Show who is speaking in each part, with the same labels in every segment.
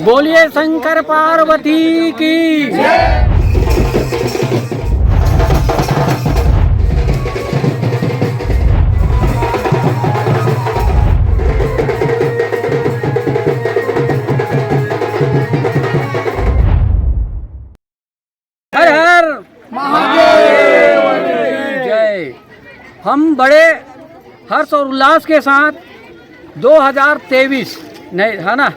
Speaker 1: बोलिए शंकर पार्वती की। हर हर महादेव की जय। हम बड़े हर्ष और उल्लास के साथ 2023 नहीं है ना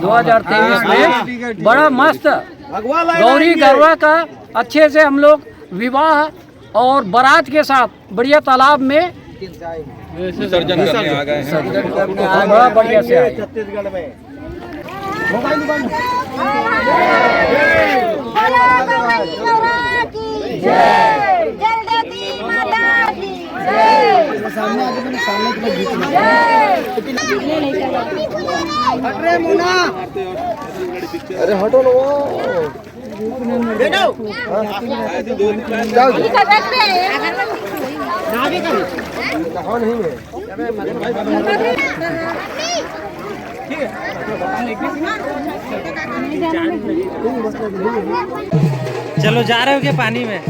Speaker 1: 2023 में बड़ा मस्त गौरी गरबा का अच्छे से हम लोग विवाह और बारात के साथ बढ़िया तालाब में
Speaker 2: विसर्जन करने आ गए हैं।
Speaker 1: बड़ा बढ़िया से आए।
Speaker 3: छत्तीसगढ़ में अरे हटो लो
Speaker 4: चलो जा रहे हो क्या पानी में?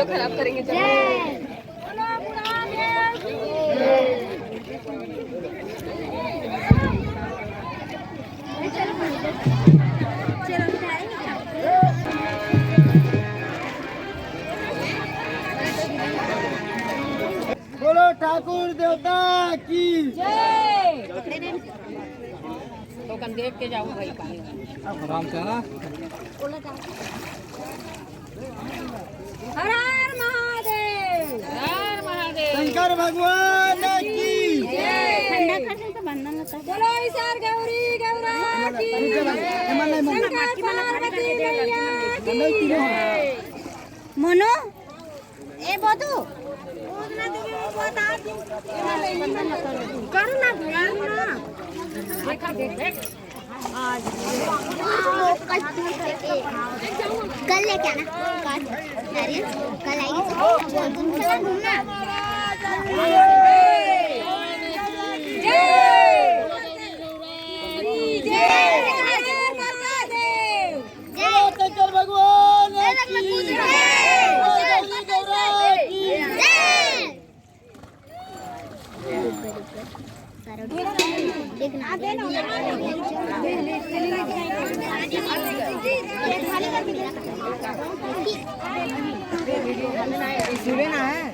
Speaker 5: वीडियो खराब करेंगे
Speaker 3: बोलो ठाकुर देवता की
Speaker 5: तो कन देख के जाऊँ भाई पानी
Speaker 3: आराम से ना
Speaker 5: हर हर महादेव हर महादेव
Speaker 3: शंकर भगवान की
Speaker 5: ठंडा खाने तो बनना होता चलो विसार गौरी गौरा की शंकर पार्वती मैया की मनो ए बधु करो ना
Speaker 6: कल लेके आना कल आएगी घूमना
Speaker 3: शंकर भगवान
Speaker 6: देखना है